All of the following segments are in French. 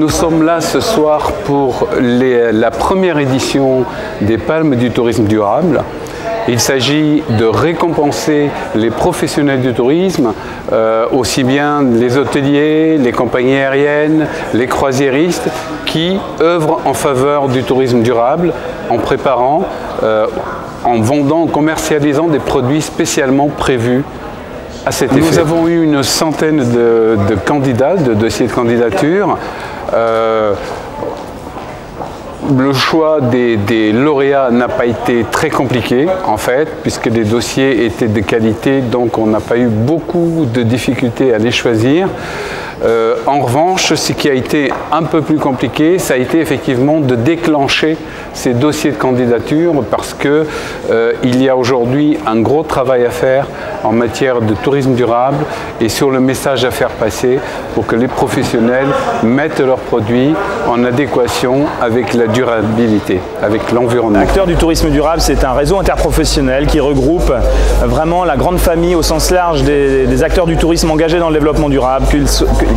nous sommes là ce soir pour la première édition des Palmes du tourisme durable. Il s'agit de récompenser les professionnels du tourisme, aussi bien les hôteliers, les compagnies aériennes, les croisiéristes, qui œuvrent en faveur du tourisme durable en préparant, en vendant, en commercialisant des produits spécialement prévus à cet effet. Nous avons eu une centaine de candidats, de dossiers de candidature. Le choix des lauréats n'a pas été très compliqué en fait, puisque les dossiers étaient de qualité, donc on n'a pas eu beaucoup de difficultés à les choisir. En revanche, ce qui a été un peu plus compliqué, ça a été effectivement de déclencher ces dossiers de candidature parce que il y a aujourd'hui un gros travail à faire en matière de tourisme durable et sur le message à faire passer pour que les professionnels mettent leurs produits en adéquation avec la durabilité, avec l'environnement. Acteurs du tourisme durable, c'est un réseau interprofessionnel qui regroupe vraiment la grande famille au sens large des acteurs du tourisme engagés dans le développement durable,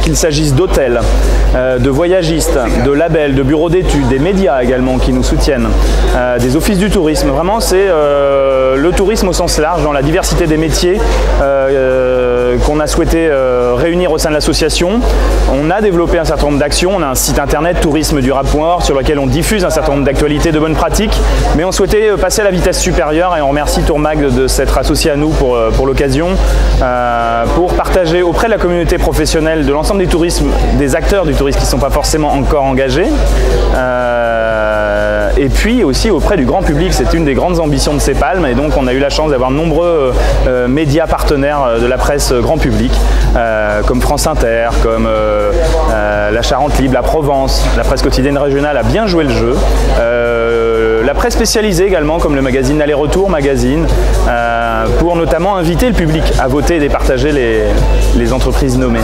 qu'il s'agisse d'hôtels, de voyagistes, de labels, de bureaux d'études, des médias également qui nous soutiennent, des offices du tourisme. Vraiment, c'est le tourisme au sens large, dans la diversité des métiers qu'on a souhaité réunir au sein de l'association. On a développé un certain nombre d'actions. On a un site internet tourismedurable.org sur lequel on diffuse un certain nombre d'actualités, de bonnes pratiques. Mais on souhaitait passer à la vitesse supérieure et on remercie Tourmag de s'être associé à nous pour l'occasion, pour partager auprès de la communauté professionnelle de l'ensemble des acteurs du tourisme qui ne sont pas forcément encore engagés. Et puis aussi auprès du grand public, c'est une des grandes ambitions de ces palmes et donc on a eu la chance d'avoir de nombreux médias partenaires de la presse grand public, comme France Inter, comme la Charente Libre, la Provence, la presse quotidienne régionale a bien joué le jeu. La presse spécialisée également, comme le magazine Aller-Retour Magazine, pour notamment inviter le public à voter et départager les entreprises nommées.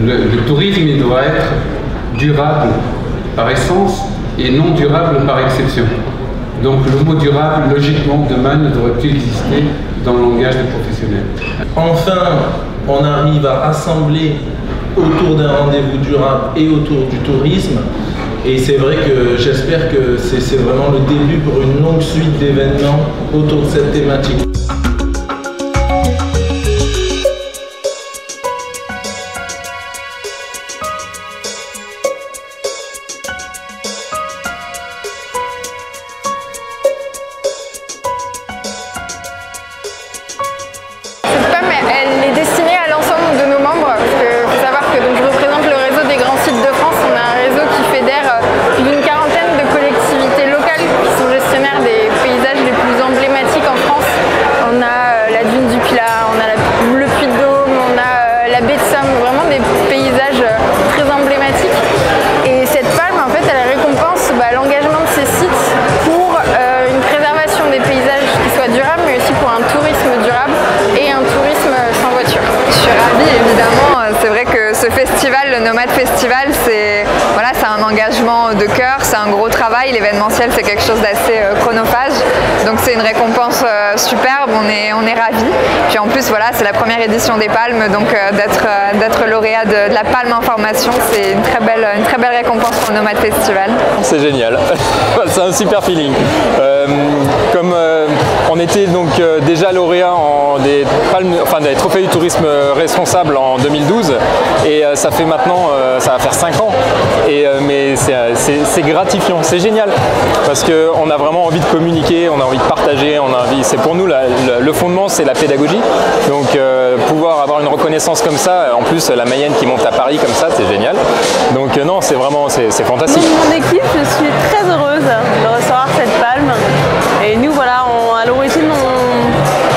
Le tourisme, il doit être durable par essence et non durable par exception. Donc le mot durable, logiquement, demain ne devrait plus exister dans le langage des professionnels. Enfin, on arrive à rassembler autour d'un rendez-vous durable et autour du tourisme. Et c'est vrai que j'espère que c'est vraiment le début pour une longue suite d'événements autour de cette thématique. Elle est destinée à l'ensemble de nos membres, parce que faut savoir que je représente le réseau des grands sites de France. On a un réseau qui fédère plus d'une quarantaine de collectivités locales qui sont gestionnaires des paysages les plus emblématiques en France. On a la dune du Pilat, on a le Puy de Dôme, on a la baie de Somme, vraiment des paysages très emblématiques. Et cette palme, en fait, elle récompense l'engagement de ces sites pour une préservation des paysages qui soit durable, mais aussi pour un tourisme durable et un tourisme sans voiture. Je suis ravie, évidemment. C'est vrai que ce festival, le Nomade Festival, c'est un engagement de cœur, c'est un gros travail. L'événementiel, c'est quelque chose d'assez chronophage. Donc c'est une récompense superbe, on est ravis. Puis en plus, c'est la première édition des Palmes, donc d'être lauréat de la Palme Information, c'est une très belle récompense pour le Nomade Festival. C'est génial, c'est un super feeling. Comme on était donc déjà lauréat des trophées du tourisme responsable en 2012 et ça fait maintenant, ça va faire 5 ans, mais c'est gratifiant, c'est génial parce qu'on a vraiment envie de communiquer, on a envie de partager, c'est pour nous le fondement, c'est la pédagogie, donc pouvoir avoir une reconnaissance comme ça, en plus la Mayenne qui monte à Paris comme ça, c'est génial, donc non, c'est vraiment, c'est fantastique. Mon équipe, je suis très heureuse de recevoir cette palme et nous à l'origine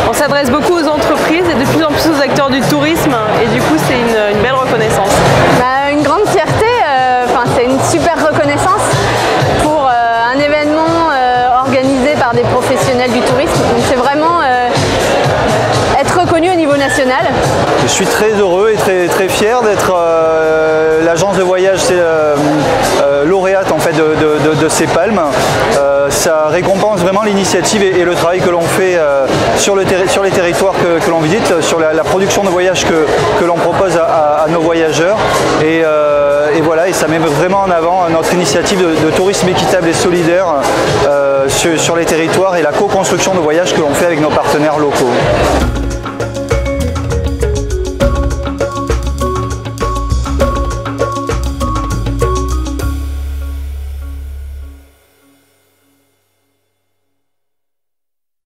on s'adresse beaucoup aux entreprises et de plus en plus aux acteurs du tourisme et du coup c'est une belle reconnaissance. Une grande fierté, c'est une super reconnaissance pour un événement organisé par des professionnels du tourisme. Donc c'est vraiment être reconnu au niveau national. Je suis très heureux et très fier d'être l'agence de voyage lauréate en fait de ces palmes. Ça récompense vraiment l'initiative et le travail que l'on fait sur les territoires que l'on visite, sur la production de voyages que l'on propose à nos voyageurs. Et voilà, et ça met vraiment en avant notre initiative de tourisme équitable et solidaire sur les territoires et la co-construction de voyages que l'on fait avec nos partenaires locaux.